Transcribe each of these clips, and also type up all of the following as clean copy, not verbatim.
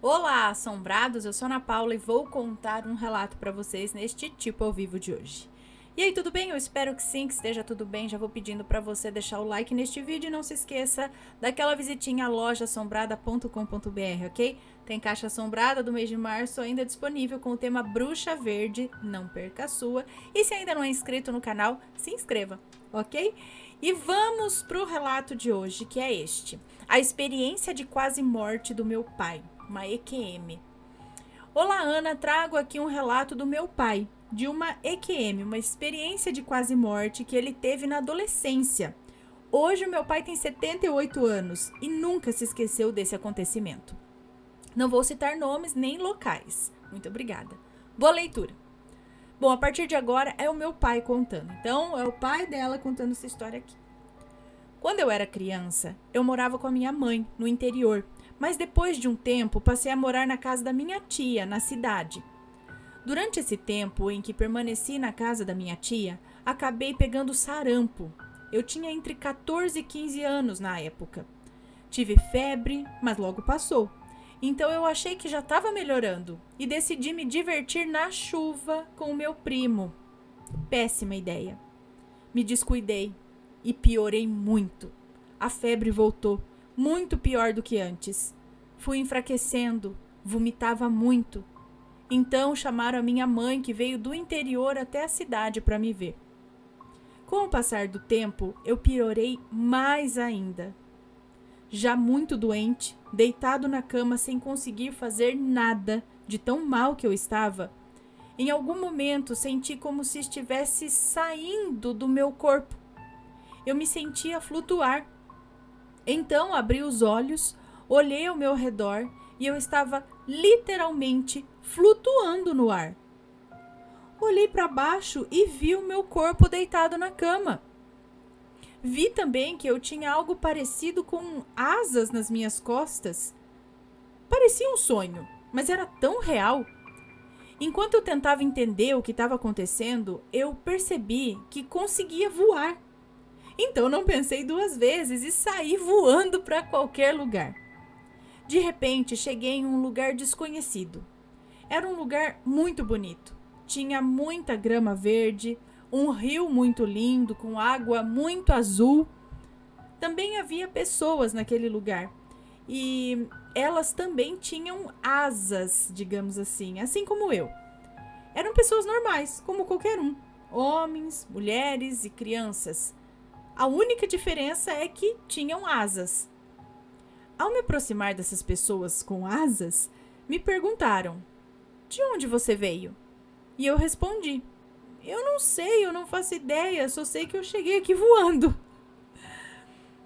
Olá, assombrados! Eu sou Ana Paula e vou contar um relato para vocês neste tipo ao vivo de hoje. E aí, tudo bem? Eu espero que sim, que esteja tudo bem. Já vou pedindo para você deixar o like neste vídeo e não se esqueça daquela visitinha lojaassombrada.com.br, ok? Tem caixa assombrada do mês de março ainda disponível com o tema Bruxa Verde, não perca a sua. E se ainda não é inscrito no canal, se inscreva, ok? E vamos pro relato de hoje, que é este: a experiência de quase morte do meu pai, uma EQM. Olá, Ana, trago aqui um relato do meu pai, de uma EQM, uma experiência de quase morte que ele teve na adolescência. Hoje o meu pai tem 78 anos e nunca se esqueceu desse acontecimento. Não vou citar nomes nem locais. Muito obrigada. Boa leitura. Bom, a partir de agora é o meu pai contando. Então, é o pai dela contando essa história aqui. Quando eu era criança, eu morava com a minha mãe, no interior. Mas depois de um tempo, passei a morar na casa da minha tia, na cidade. Durante esse tempo em que permaneci na casa da minha tia, acabei pegando sarampo. Eu tinha entre 14 e 15 anos na época. Tive febre, mas logo passou. Então eu achei que já estava melhorando e decidi me divertir na chuva com o meu primo. Péssima ideia. Me descuidei e piorei muito. A febre voltou, muito pior do que antes. Fui enfraquecendo, vomitava muito. Então chamaram a minha mãe, que veio do interior até a cidade para me ver. Com o passar do tempo, eu piorei mais ainda. Já muito doente, deitado na cama sem conseguir fazer nada, de tão mal que eu estava, em algum momento senti como se estivesse saindo do meu corpo. Eu me sentia flutuar. Então abri os olhos, olhei ao meu redor e eu estava literalmente flutuando no ar. Olhei para baixo e vi o meu corpo deitado na cama. Vi também que eu tinha algo parecido com asas nas minhas costas. Parecia um sonho, mas era tão real. Enquanto eu tentava entender o que estava acontecendo, eu percebi que conseguia voar. Então não pensei duas vezes e saí voando para qualquer lugar. De repente, cheguei em um lugar desconhecido. Era um lugar muito bonito. Tinha muita grama verde, um rio muito lindo, com água muito azul. Também havia pessoas naquele lugar. E elas também tinham asas, digamos assim como eu. Eram pessoas normais, como qualquer um. Homens, mulheres e crianças. A única diferença é que tinham asas. Ao me aproximar dessas pessoas com asas, me perguntaram: de onde você veio? E eu respondi: eu não sei, eu não faço ideia, só sei que eu cheguei aqui voando.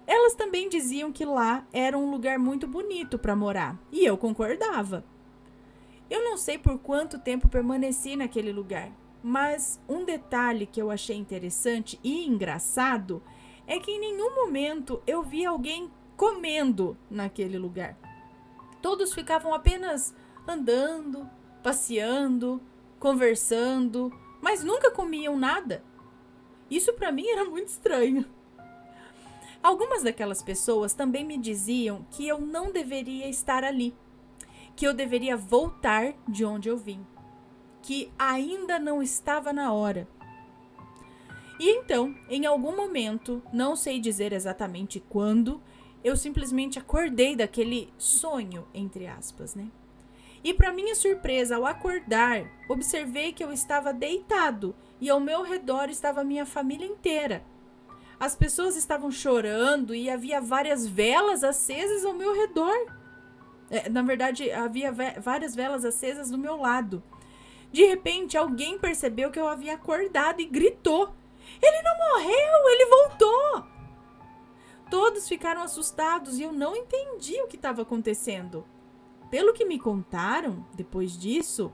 Elas também diziam que lá era um lugar muito bonito para morar, e eu concordava. Eu não sei por quanto tempo permaneci naquele lugar, mas um detalhe que eu achei interessante e engraçado é que em nenhum momento eu vi alguém comendo naquele lugar. Todos ficavam apenas andando, passeando, conversando, mas nunca comiam nada. Isso para mim era muito estranho. Algumas daquelas pessoas também me diziam que eu não deveria estar ali, que eu deveria voltar de onde eu vim, que ainda não estava na hora. E então, em algum momento, não sei dizer exatamente quando, eu simplesmente acordei daquele sonho, entre aspas, né? E para minha surpresa, ao acordar, observei que eu estava deitado e ao meu redor estava a minha família inteira. As pessoas estavam chorando e havia várias velas acesas ao meu redor. Na verdade, havia várias velas acesas do meu lado. De repente, alguém percebeu que eu havia acordado e gritou: ele não morreu, ele voltou! Todos ficaram assustados e eu não entendi o que estava acontecendo. Pelo que me contaram, depois disso,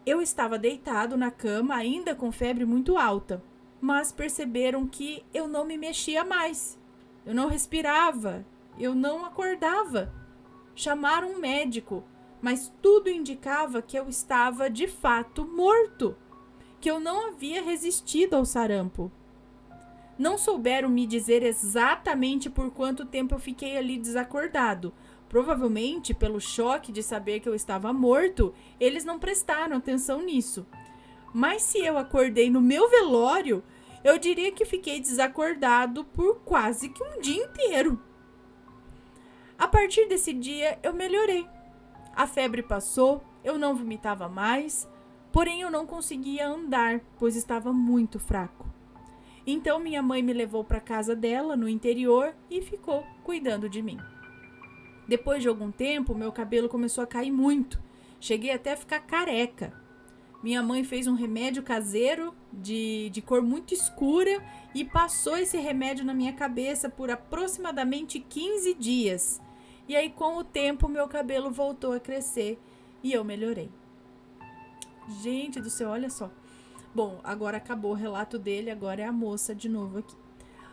eu estava deitado na cama ainda com febre muito alta, mas perceberam que eu não me mexia mais. Eu não respirava, eu não acordava. Chamaram um médico, mas tudo indicava que eu estava de fato morto, que eu não havia resistido ao sarampo. Não souberam me dizer exatamente por quanto tempo eu fiquei ali desacordado, Provavelmente, pelo choque de saber que eu estava morto, eles não prestaram atenção nisso. Mas se eu acordei no meu velório, eu diria que fiquei desacordado por quase que um dia inteiro. A partir desse dia, eu melhorei. A febre passou, eu não vomitava mais, porém eu não conseguia andar, pois estava muito fraco. Então minha mãe me levou para a casa dela, no interior, e ficou cuidando de mim. Depois de algum tempo, meu cabelo começou a cair muito. Cheguei até a ficar careca. Minha mãe fez um remédio caseiro de cor muito escura e passou esse remédio na minha cabeça por aproximadamente 15 dias. E aí, com o tempo, meu cabelo voltou a crescer e eu melhorei. Gente do céu, olha só. Bom, agora acabou o relato dele, agora é a moça de novo aqui.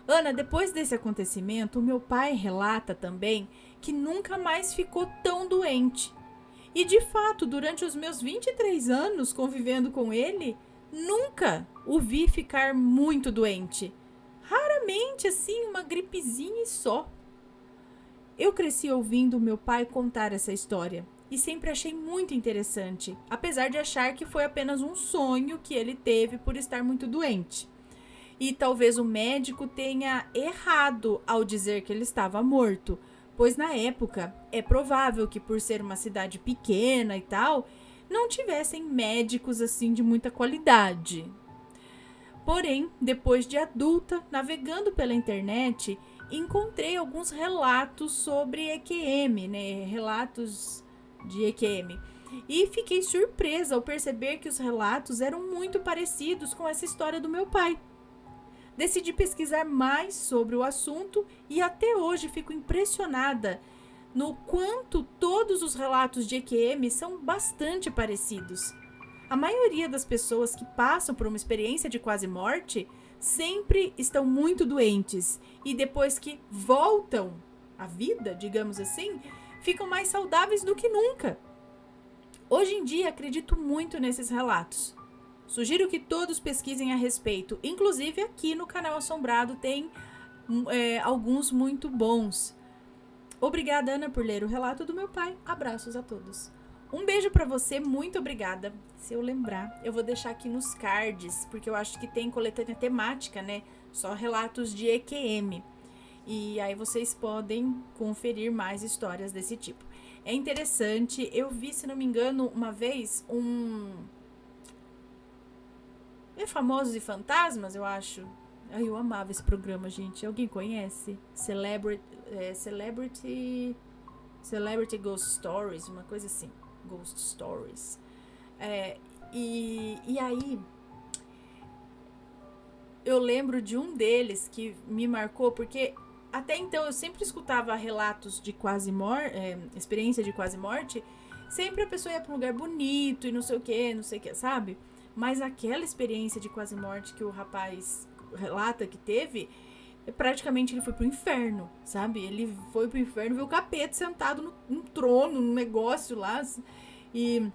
Ana, depois desse acontecimento, o meu pai relata também que nunca mais ficou tão doente. E de fato, durante os meus 23 anos convivendo com ele, nunca o vi ficar muito doente. Raramente, assim, uma gripezinha e só. Eu cresci ouvindo meu pai contar essa história e sempre achei muito interessante, apesar de achar que foi apenas um sonho que ele teve por estar muito doente. E talvez o médico tenha errado ao dizer que ele estava morto, pois na época é provável que, por ser uma cidade pequena e tal, não tivessem médicos assim de muita qualidade. Porém, depois de adulta, navegando pela internet, encontrei alguns relatos sobre EQM, né? Relatos de EQM. E fiquei surpresa ao perceber que os relatos eram muito parecidos com essa história do meu pai. Decidi pesquisar mais sobre o assunto e até hoje fico impressionada no quanto todos os relatos de EQM são bastante parecidos. A maioria das pessoas que passam por uma experiência de quase morte sempre estão muito doentes e depois que voltam à vida, digamos assim, ficam mais saudáveis do que nunca. Hoje em dia acredito muito nesses relatos. Sugiro que todos pesquisem a respeito, inclusive aqui no canal Assombrado tem alguns muito bons. Obrigada, Ana, por ler o relato do meu pai. Abraços a todos. Um beijo pra você, muito obrigada. Se eu lembrar, eu vou deixar aqui nos cards, porque eu acho que tem coletânea temática, né? Só relatos de EQM. E aí vocês podem conferir mais histórias desse tipo. É interessante, eu vi, se não me engano, uma vez Famosos e Fantasmas, eu acho. Ai, eu amava esse programa, gente. Alguém conhece? Celebrity Ghost Stories, uma coisa assim. Ghost Stories. E aí, eu lembro de um deles que me marcou, porque até então eu sempre escutava relatos de quase morte, experiência de quase morte. Sempre a pessoa ia pra um lugar bonito e não sei o que, sabe? Mas aquela experiência de quase morte que o rapaz relata que teve, praticamente ele foi pro inferno, sabe? Ele foi pro inferno, viu o capeta sentado num trono, num negócio lá. E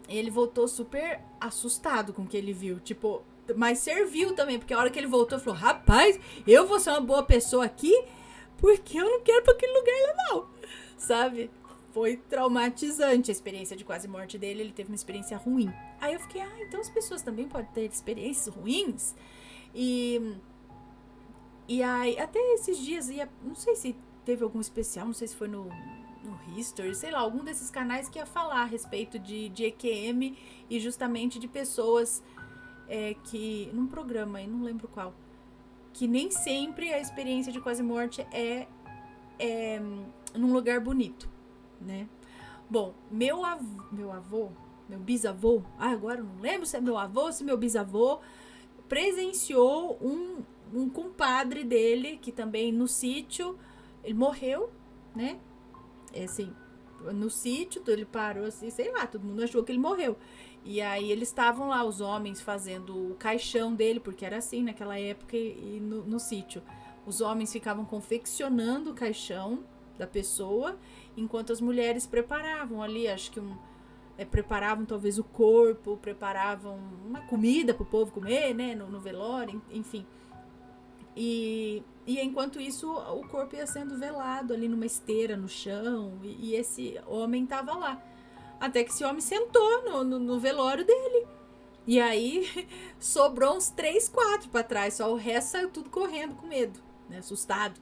ele voltou super assustado com o que ele viu. Tipo, mas serviu também, porque a hora que ele voltou, ele falou: rapaz, eu vou ser uma boa pessoa aqui, porque eu não quero ir pra aquele lugar lá não, sabe? Foi traumatizante a experiência de quase morte dele, ele teve uma experiência ruim. Aí eu fiquei, então as pessoas também podem ter experiências ruins? E aí, até esses dias, não sei se teve algum especial, não sei se foi no History, sei lá, algum desses canais que ia falar a respeito de EQM e justamente de pessoas que, num programa aí, não lembro qual, que nem sempre a experiência de quase morte é num lugar bonito, né? Bom, meu bisavô, agora eu não lembro se é meu avô ou se meu bisavô, presenciou um compadre dele, que também no sítio, ele morreu, né? Assim, no sítio, ele parou assim, sei lá, todo mundo achou que ele morreu. E aí eles estavam lá, os homens, fazendo o caixão dele, porque era assim naquela época e no sítio. Os homens ficavam confeccionando o caixão da pessoa, enquanto as mulheres preparavam ali, acho que preparavam talvez o corpo, preparavam uma comida pro povo comer, né, no velório, enfim. E enquanto isso, o corpo ia sendo velado ali numa esteira no chão, e esse homem tava lá. Até que esse homem sentou no velório dele. E aí sobrou uns 3, 4 pra trás, só o resto saiu tudo correndo com medo, né, assustado.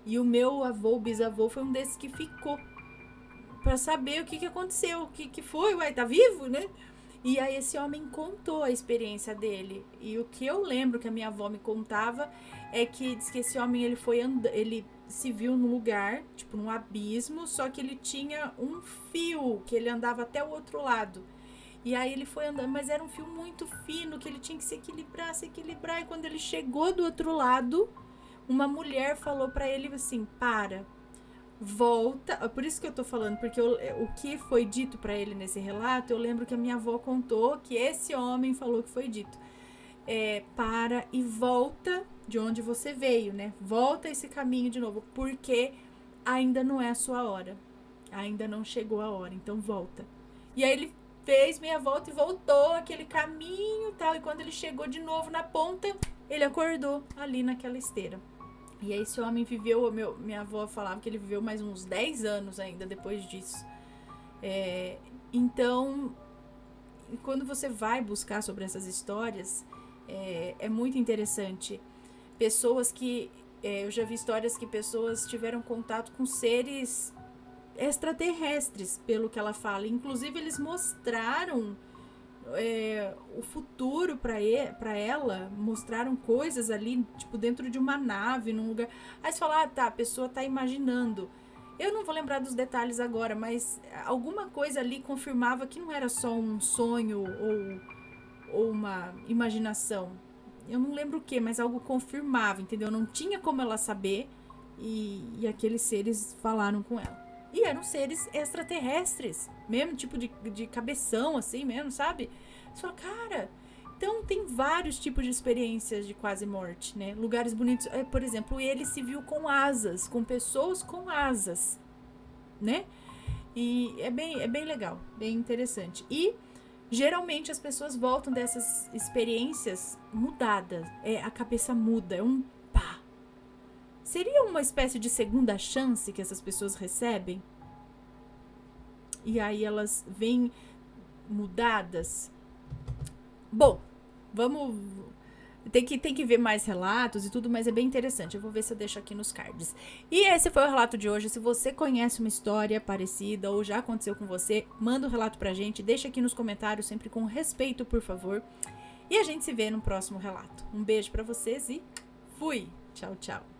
E o meu avô, o bisavô, foi um desses que ficou pra saber o que aconteceu, o que foi, ué, tá vivo, né? E aí esse homem contou a experiência dele. E o que eu lembro que a minha avó me contava é que diz que esse homem ele se viu num lugar, tipo num abismo, só que ele tinha um fio que ele andava até o outro lado. E aí ele foi andando, mas era um fio muito fino que ele tinha que se equilibrar. E quando ele chegou do outro lado, uma mulher falou pra ele assim: para, volta. Por isso que eu tô falando, porque o que foi dito pra ele nesse relato, eu lembro que a minha avó contou que esse homem falou que foi dito. Para e volta de onde você veio, né? Volta esse caminho de novo, porque ainda não é a sua hora. Ainda não chegou a hora, então volta. E aí ele fez meia volta e voltou aquele caminho e tal. E quando ele chegou de novo na ponta, ele acordou ali naquela esteira. E aí esse homem viveu, minha avó falava que ele viveu mais uns 10 anos ainda depois disso. Então, quando você vai buscar sobre essas histórias, é muito interessante. Pessoas que... eu já vi histórias que pessoas tiveram contato com seres extraterrestres, pelo que ela fala. Inclusive, eles mostraram o futuro para ela, mostraram coisas ali, tipo, dentro de uma nave, num lugar. Aí você fala, tá, a pessoa tá imaginando. Eu não vou lembrar dos detalhes agora, mas alguma coisa ali confirmava que não era só um sonho ou uma imaginação. Eu não lembro o que, mas algo confirmava, entendeu? Não tinha como ela saber, e aqueles seres falaram com ela. E eram seres extraterrestres, mesmo tipo de cabeção, assim mesmo, sabe? Você fala, cara, então tem vários tipos de experiências de quase morte, né? Lugares bonitos. Por exemplo, ele se viu com asas, com pessoas com asas, né? E é bem legal, bem interessante. E geralmente as pessoas voltam dessas experiências mudadas. A cabeça muda, é um pá. Seria uma espécie de segunda chance que essas pessoas recebem? E aí elas vêm mudadas? Bom, vamos... Tem que ver mais relatos e tudo, mas é bem interessante. Eu vou ver se eu deixo aqui nos cards. E esse foi o relato de hoje. Se você conhece uma história parecida ou já aconteceu com você, manda um relato pra gente. Deixa aqui nos comentários, sempre com respeito, por favor. E a gente se vê no próximo relato. Um beijo pra vocês e fui! Tchau, tchau.